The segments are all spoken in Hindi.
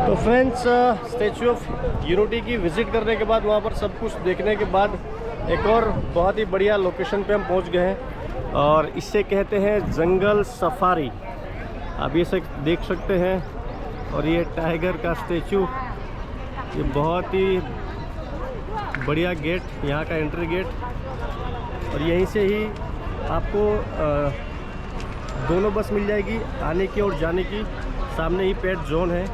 तो फ्रेंड्स, स्टैचू ऑफ यूनिटी की विज़िट करने के बाद, वहाँ पर सब कुछ देखने के बाद, एक और बहुत ही बढ़िया लोकेशन पे हम पहुँच गए हैं और इसे कहते हैं जंगल सफारी। आप ये सब देख सकते हैं। और ये टाइगर का स्टैचू, ये बहुत ही बढ़िया गेट, यहाँ का एंट्री गेट। और यहीं से ही आपको दोनों बस मिल जाएगी, आने की और जाने की। सामने ही पेट जोन है,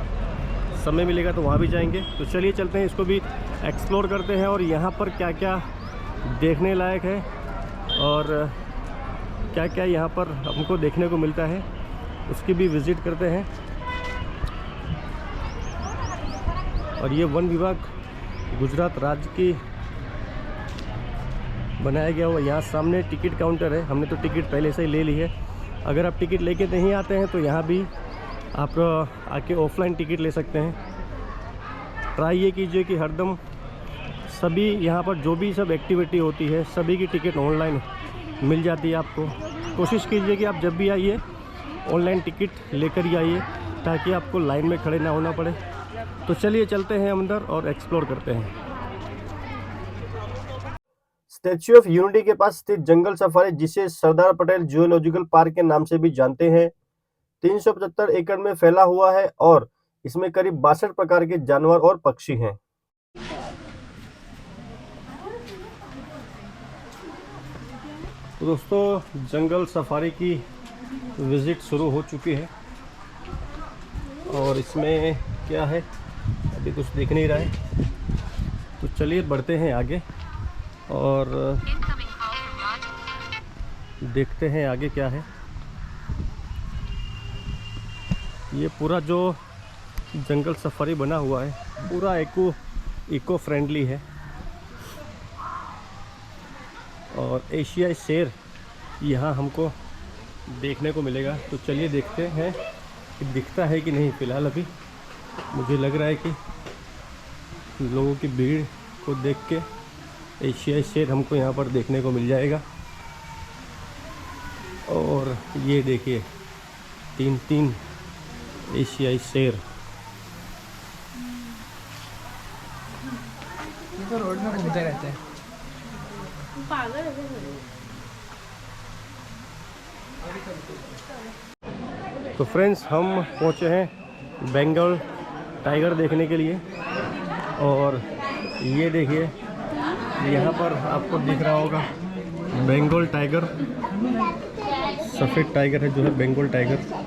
समय मिलेगा तो वहाँ भी जाएंगे। तो चलिए चलते हैं, इसको भी एक्सप्लोर करते हैं और यहाँ पर क्या क्या देखने लायक है और क्या क्या यहाँ पर हमको देखने को मिलता है, उसकी भी विज़िट करते हैं। और ये वन विभाग गुजरात राज्य की बनाया गया हुआ, यहाँ सामने टिकट काउंटर है। हमने तो टिकट पहले से ही ले ली है। अगर आप टिकट लेके नहीं आते हैं तो यहाँ भी आप आके ऑफलाइन टिकट ले सकते हैं। ट्राई ये कीजिए कि हरदम सभी यहाँ पर जो भी सब एक्टिविटी होती है, सभी की टिकट ऑनलाइन मिल जाती है आपको। कोशिश कीजिए कि आप जब भी आइए ऑनलाइन टिकट लेकर ही आइए, ताकि आपको लाइन में खड़े ना होना पड़े। तो चलिए चलते हैं अंदर और एक्सप्लोर करते हैं। स्टैच्यू ऑफ यूनिटी के पास स्थित जंगल सफारी, जिसे सरदार पटेल जूलॉजिकल पार्क के नाम से भी जानते हैं, 375 एकड़ में फैला हुआ है और इसमें करीब 62 प्रकार के जानवर और पक्षी हैं। तो दोस्तों, जंगल सफारी की विज़िट शुरू हो चुकी है और इसमें क्या है अभी कुछ दिख नहीं रहा है। तो चलिए बढ़ते हैं आगे और देखते हैं आगे क्या है। ये पूरा जो जंगल सफारी बना हुआ है, पूरा इको फ्रेंडली है। और एशियाई शेर यहाँ हमको देखने को मिलेगा। तो चलिए देखते हैं कि दिखता है कि नहीं। फ़िलहाल अभी मुझे लग रहा है कि लोगों की भीड़ को देख के एशियाई शेर हमको यहाँ पर देखने को मिल जाएगा। और ये देखिए, तीन एशियाई शेर। तो रोड में घूमते रहते हैं। तो फ्रेंड्स, हम पहुँचे हैं बंगाल टाइगर देखने के लिए। और ये देखिए, यहाँ पर आपको दिख रहा होगा बंगाल टाइगर, सफ़ेद टाइगर है जो है बंगाल टाइगर।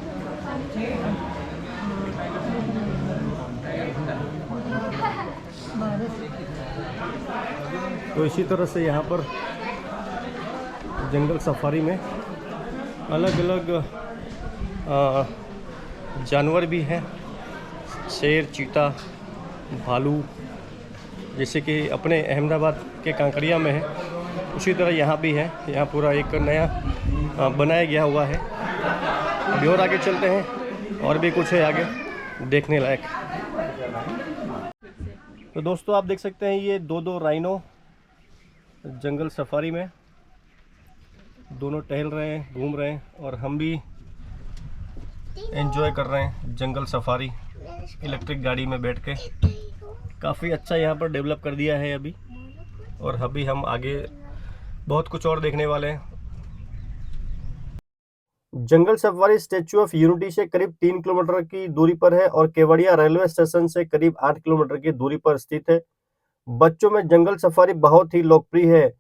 तो इसी तरह से यहाँ पर जंगल सफारी में अलग अलग जानवर भी हैं, शेर, चीता, भालू, जैसे कि अपने अहमदाबाद के कांकरिया में है, उसी तरह यहाँ भी है। यहाँ पूरा एक नया बनाया गया हुआ है। अभी और आगे चलते हैं, और भी कुछ है आगे देखने लायक। तो दोस्तों, आप देख सकते हैं ये दो राइनो जंगल सफारी में दोनों टहल रहे हैं, घूम रहे हैं, और हम भी एंजॉय कर रहे हैं जंगल सफारी इलेक्ट्रिक गाड़ी में बैठ के। काफ़ी अच्छा यहाँ पर डेवलप कर दिया है अभी, और अभी हम आगे बहुत कुछ और देखने वाले हैं। जंगल सफारी स्टैच्यू ऑफ यूनिटी से करीब 3 किलोमीटर की दूरी पर है और केवड़िया रेलवे स्टेशन से करीब 8 किलोमीटर की दूरी पर स्थित है। बच्चों में जंगल सफारी बहुत ही लोकप्रिय है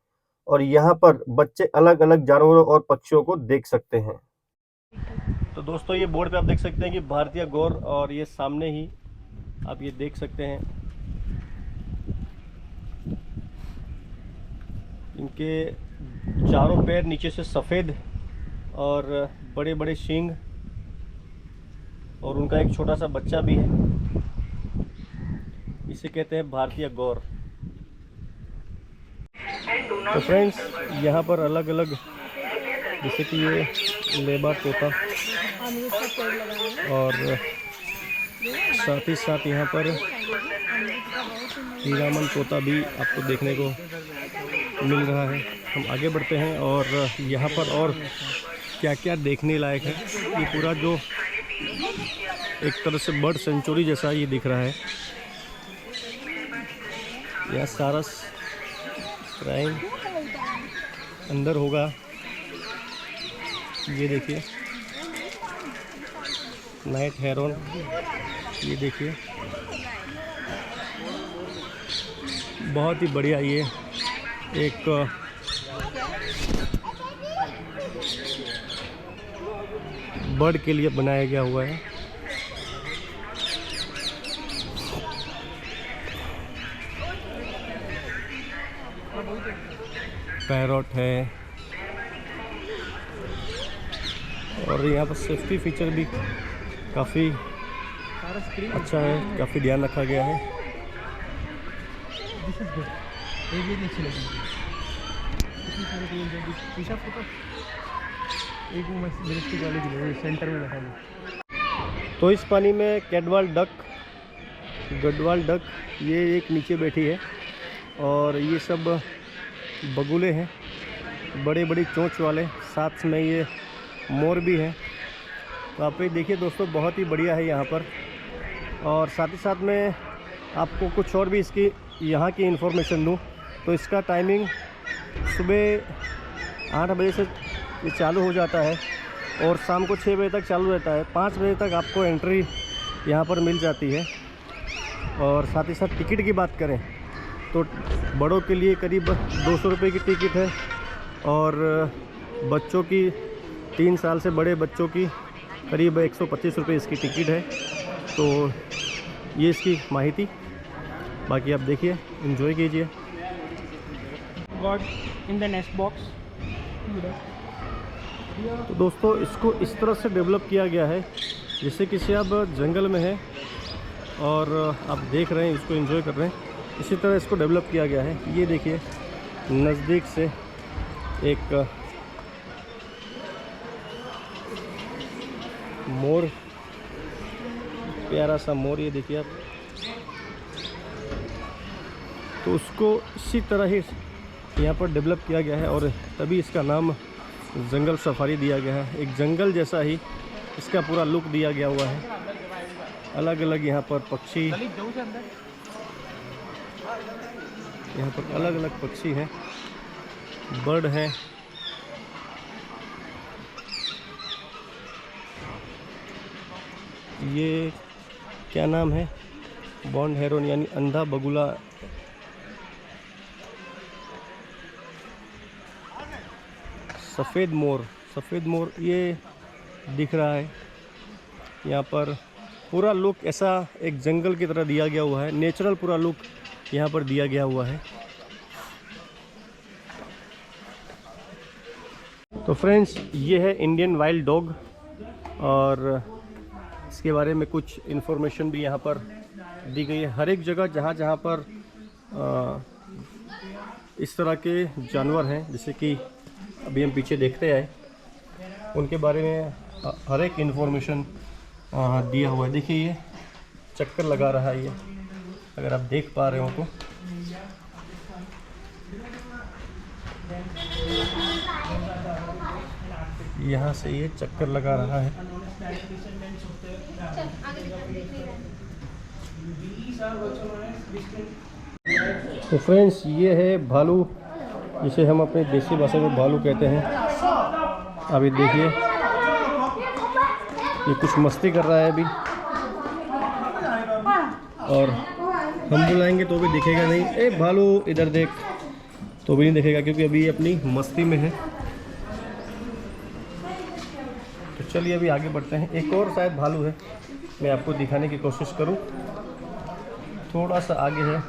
और यहाँ पर बच्चे अलग अलग जानवरों और पक्षियों को देख सकते हैं। तो दोस्तों, ये बोर्ड पे आप देख सकते हैं कि भारतीय गौर, और ये सामने ही आप ये देख सकते हैं इनके चारों पैर नीचे से सफ़ेद और बड़े बड़े सींग, और उनका एक छोटा सा बच्चा भी है। इसे कहते हैं भारतीय गौर। तो फ्रेंड्स, यहाँ पर अलग अलग, जैसे कि ये लेबा तोता, और साथ ही साथ यहाँ पर हीरामन तोता भी आपको देखने को मिल रहा है। हम आगे बढ़ते हैं और यहाँ पर और क्या क्या देखने लायक है। ये पूरा जो एक तरह से बर्ड सेंचुरी जैसा ये दिख रहा है। यहाँ सारस क्राइम अंदर होगा। ये देखिए नाइट हेरोन, ये देखिए बहुत ही बढ़िया। ये एक बर्ड के लिए बनाया गया हुआ है। पैरॉट है और यहाँ पर सेफ्टी फीचर भी काफ़ी अच्छा है, काफ़ी ध्यान रखा गया है। सेंटर में बैठा है। तो इस पानी में गढ़वाल डक ये एक नीचे बैठी है और ये सब बगुले हैं, बड़े बड़ी चोंच वाले, साथ में ये मोर भी है। तो आप ये देखिए दोस्तों, बहुत ही बढ़िया है यहाँ पर। और साथ ही साथ में आपको कुछ और भी इसकी यहाँ की इन्फॉर्मेशन दूँ तो इसका टाइमिंग सुबह 8 बजे से ये चालू हो जाता है और शाम को 6 बजे तक चालू रहता है। 5 बजे तक आपको एंट्री यहाँ पर मिल जाती है। और साथ ही साथ टिकट की बात करें तो बड़ों के लिए करीब 200 रुपये की टिकट है और बच्चों की 3 साल से बड़े बच्चों की करीब 125 रुपये इसकी टिकट है। तो ये इसकी माहिती, बाकी आप देखिए, एंजॉय कीजिए। God in the nest box. तो दोस्तों इसको इस तरह से डेवलप किया गया है जैसे किसी आप जंगल में है और आप देख रहे हैं, इसको एंजॉय कर रहे हैं, इसी तरह इसको डेवलप किया गया है। ये देखिए नज़दीक से एक मोर, प्यारा सा मोर, ये देखिए आप। तो उसको इसी तरह ही यहाँ पर डेवलप किया गया है और तभी इसका नाम जंगल सफारी दिया गया है। एक जंगल जैसा ही इसका पूरा लुक दिया गया हुआ है। अलग अलग यहाँ पर पक्षी, यहाँ पर अलग अलग पक्षी हैं, बर्ड हैं। ये क्या नाम है? बॉन्ड हेरोन यानी अंधा बगुला। सफ़ेद मोर ये दिख रहा है। यहाँ पर पूरा लुक ऐसा एक जंगल की तरह दिया गया हुआ है, नेचुरल पूरा लुक यहाँ पर दिया गया हुआ है। तो फ्रेंड्स, ये है इंडियन वाइल्ड डॉग और इसके बारे में कुछ इन्फॉर्मेशन भी यहाँ पर दी गई है। हर एक जगह जहाँ जहाँ पर इस तरह के जानवर हैं, जैसे कि अभी हम पीछे देखते आए, उनके बारे में हर एक इन्फॉर्मेशन दिया हुआ है। देखिए ये चक्कर लगा रहा है, ये अगर आप देख पा रहे हो तो। यहाँ से ये चक्कर लगा रहा है। तो फ्रेंड्स, ये है भालू, जिसे हम अपने देसी भाषा में भालू कहते हैं। अभी देखिए ये कुछ मस्ती कर रहा है अभी, और हम बुलाएंगे तो भी दिखेगा नहीं। ए भालू इधर देख, तो भी नहीं दिखेगा क्योंकि अभी ये अपनी मस्ती में है। तो चलिए अभी आगे बढ़ते हैं। एक और शायद भालू है, मैं आपको दिखाने की कोशिश करूं। थोड़ा सा आगे है,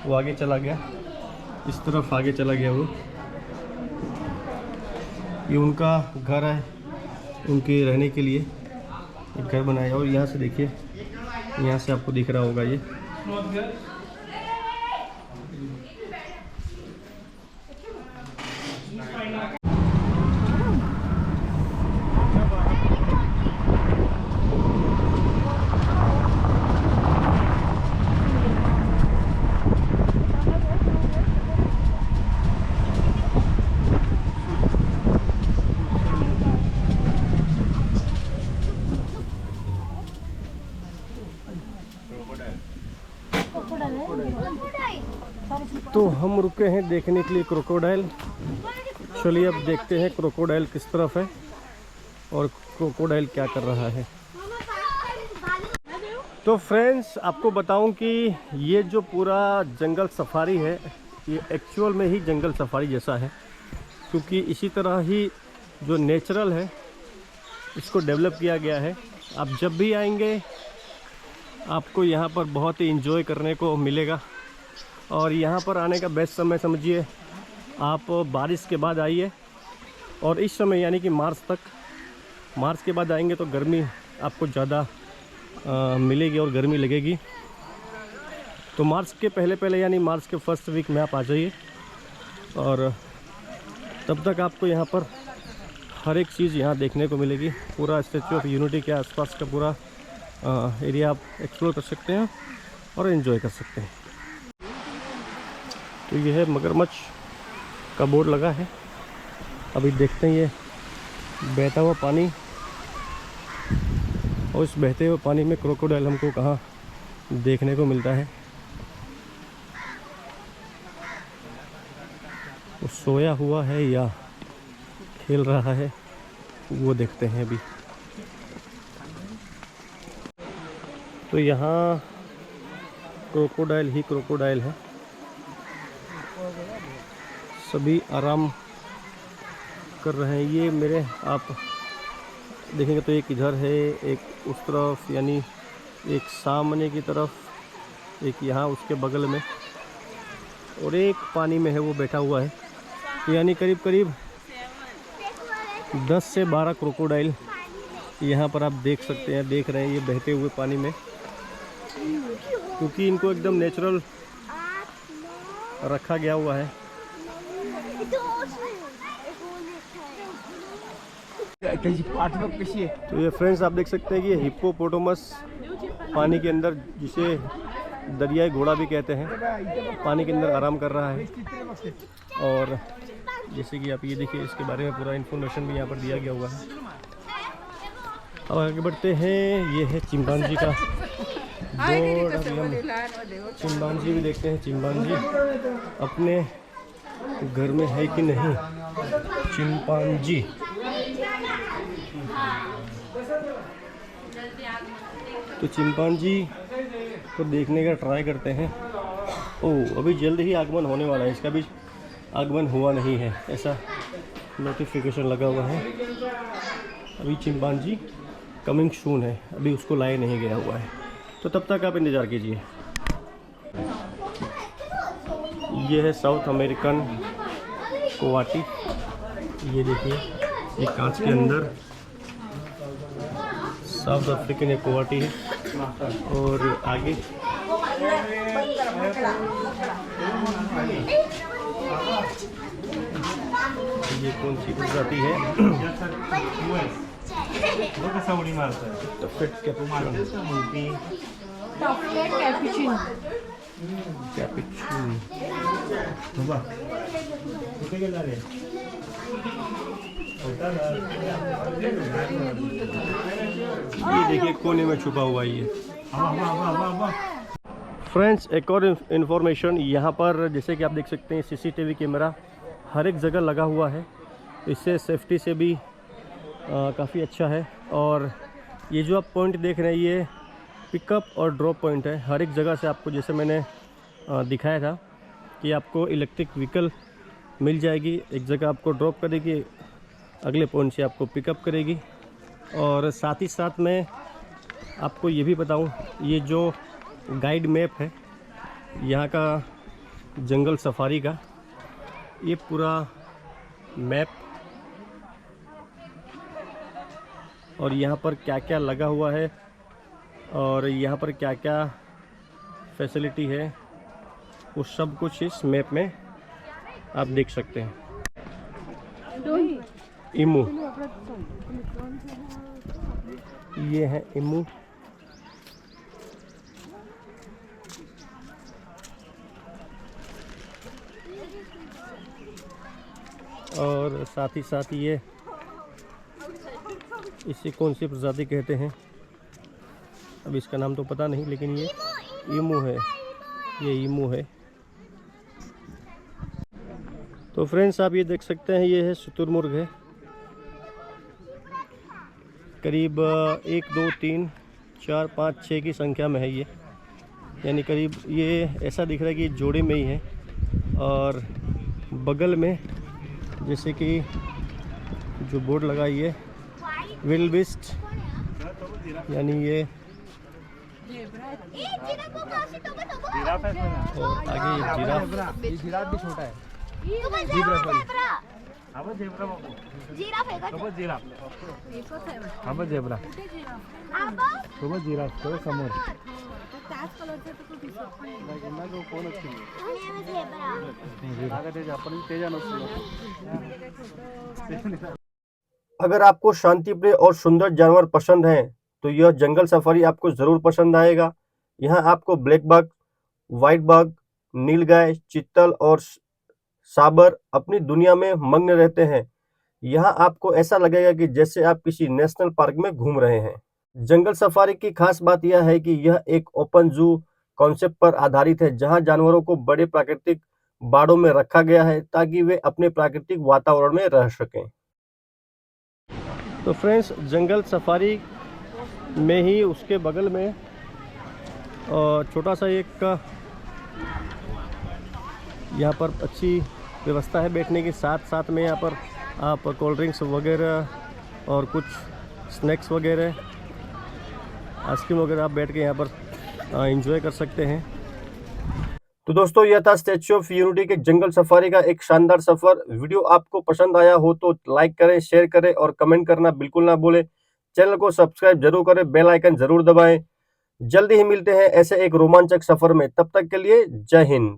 वो आगे चला गया, इस तरफ आगे चला गया वो। ये उनका घर है, उनके रहने के लिए एक घर बनाया। और यहाँ से देखिए, यहाँ से आपको दिख रहा होगा ये। तो हम रुके हैं देखने के लिए क्रोकोडाइल। चलिए अब देखते हैं क्रोकोडाइल किस तरफ है और क्रोकोडाइल क्या कर रहा है। तो फ्रेंड्स, आपको बताऊं कि ये जो पूरा जंगल सफारी है, ये एक्चुअल में ही जंगल सफारी जैसा है, क्योंकि इसी तरह ही जो नेचुरल है इसको डेवलप किया गया है। आप जब भी आएंगे आपको यहाँ पर बहुत ही एंजॉय करने को मिलेगा। और यहाँ पर आने का बेस्ट समय समझिए आप बारिश के बाद आइए, और इस समय यानी कि मार्च तक। मार्च के बाद आएंगे तो गर्मी आपको ज़्यादा मिलेगी और गर्मी लगेगी। तो मार्च के पहले यानी मार्च के फर्स्ट वीक में आप आ जाइए, और तब तक आपको यहाँ पर हर एक चीज़ यहाँ देखने को मिलेगी। पूरा स्टैचू ऑफ यूनिटी के आसपास का पूरा एरिया आप एक्सप्लोर कर सकते हैं और एंजॉय कर सकते हैं। तो ये है मगरमच्छ का बोर्ड लगा है। अभी देखते हैं ये बहता हुआ पानी, और इस बहते हुए पानी में क्रोकोडाइल हमको कहाँ देखने को मिलता है। वो सोया हुआ है या खेल रहा है, वो देखते हैं अभी। तो यहाँ क्रोकोडाइल ही क्रोकोडाइल है, सभी आराम कर रहे हैं। ये मेरे आप देखेंगे तो एक इधर है, एक उस तरफ, यानी एक सामने की तरफ, एक यहाँ उसके बगल में, और एक पानी में है वो बैठा हुआ है। तो यानी करीब करीब 10 से 12 क्रोकोडाइल यहाँ पर आप देख सकते हैं, देख रहे हैं ये बहते हुए पानी में, क्योंकि इनको एकदम नेचुरल रखा गया हुआ है। तो ये फ्रेंड्स आप देख सकते हैं कि ये हिप्पोपोटामस पानी के अंदर, जिसे दरियाई घोड़ा भी कहते हैं, पानी के अंदर आराम कर रहा है। और जैसे कि आप ये देखिए, इसके बारे में पूरा इन्फॉर्मेशन भी यहाँ पर दिया गया हुआ है। अब आगे बढ़ते हैं। ये है चिंपांजी का बोर्ड। अभी हम चिंपांजी भी देखते हैं, चिंपांजी अपने घर में है कि नहीं। चिंपांजी तो चिंपांजी को देखने का ट्राई करते हैं। ओह, अभी जल्द ही आगमन होने वाला है, इसका भी आगमन हुआ नहीं है, ऐसा नोटिफिकेशन लगा हुआ है। अभी चिंपांजी कमिंग सून है, अभी उसको लाया नहीं गया हुआ है, तो तब तक आप इंतज़ार कीजिए। ये है साउथ अमेरिकन कोआटी। ये देखिए, ये कांच के अंदर साउथ अफ्रीकन एक कोआटी है। और आगे ये कौन सी प्रजाति है? कैपुचिन। ये देखिए कोने में छुपा हुआ ये। फ्रेंड्स, एक और इन्फॉर्मेशन यहाँ पर, जैसे कि आप देख सकते हैं सीसीटीवी कैमरा हर एक जगह लगा हुआ है। इससे सेफ्टी से भी काफ़ी अच्छा है। और ये जो आप पॉइंट देख रहे हैं, ये पिकअप और ड्रॉप पॉइंट है। हर एक जगह से आपको, जैसे मैंने दिखाया था कि आपको इलेक्ट्रिक व्हीकल मिल जाएगी। एक जगह आपको ड्रॉप करेगी, अगले पॉइंट से आपको पिकअप करेगी। और साथ ही साथ मैं आपको ये भी बताऊं, ये जो गाइड मैप है यहाँ का जंगल सफारी का, ये पूरा मैप और यहाँ पर क्या क्या लगा हुआ है और यहाँ पर क्या क्या फैसिलिटी है, वो सब कुछ इस मैप में आप देख सकते हैं। इमू, ये है इमू। और साथ ही साथ ये, इसे कौन सी प्रजाति कहते हैं, अब इसका नाम तो पता नहीं, लेकिन ये इमू है। ये ईमू है। तो फ्रेंड्स आप ये देख सकते हैं, ये है शुतुरमुर्ग है। करीब 1 2 3 4 5 6 की संख्या में है ये, यानी करीब ये ऐसा दिख रहा है कि जोड़े में ही है। और बगल में जैसे कि जो बोर्ड लगाई है विल्डबीस्ट, यानी ये और आगे ये जिराफ। ये जिराफ भी छोटा है। समोर अगर आपको शांतिप्रिय और सुंदर जानवर पसंद हैं तो यह जंगल सफारी आपको ज़रूर पसंद आएगा। यहाँ आपको ब्लैक बग, वाइट बग, नीलगाय, चीतल और साबर अपनी दुनिया में मग्न रहते हैं। यहाँ आपको ऐसा लगेगा कि जैसे आप किसी नेशनल पार्क में घूम रहे हैं। जंगल सफारी की खास बात यह है कि यह एक ओपन जू कॉन्सेप्ट पर आधारित है, जहाँ जानवरों को बड़े प्राकृतिक बाड़ों में रखा गया है ताकि वे अपने प्राकृतिक वातावरण में रह सकें। तो फ्रेंड्स, जंगल सफारी में ही उसके बगल में छोटा सा एक यहाँ पर अच्छी व्यवस्था है बैठने की। साथ साथ में यहाँ पर आप कोल्ड ड्रिंक्स वगैरह और कुछ स्नैक्स वगैरह, आइसक्रीम वगैरह आप बैठ के यहाँ पर एंजॉय कर सकते हैं। तो दोस्तों, यह था स्टैच्यू ऑफ यूनिटी के जंगल सफारी का एक शानदार सफर। वीडियो आपको पसंद आया हो तो लाइक करें, शेयर करें और कमेंट करना बिल्कुल ना भूलें। चैनल को सब्सक्राइब जरूर करें, बेल आइकन जरूर दबाएं। जल्दी ही मिलते हैं ऐसे एक रोमांचक सफर में। तब तक के लिए जय हिंद।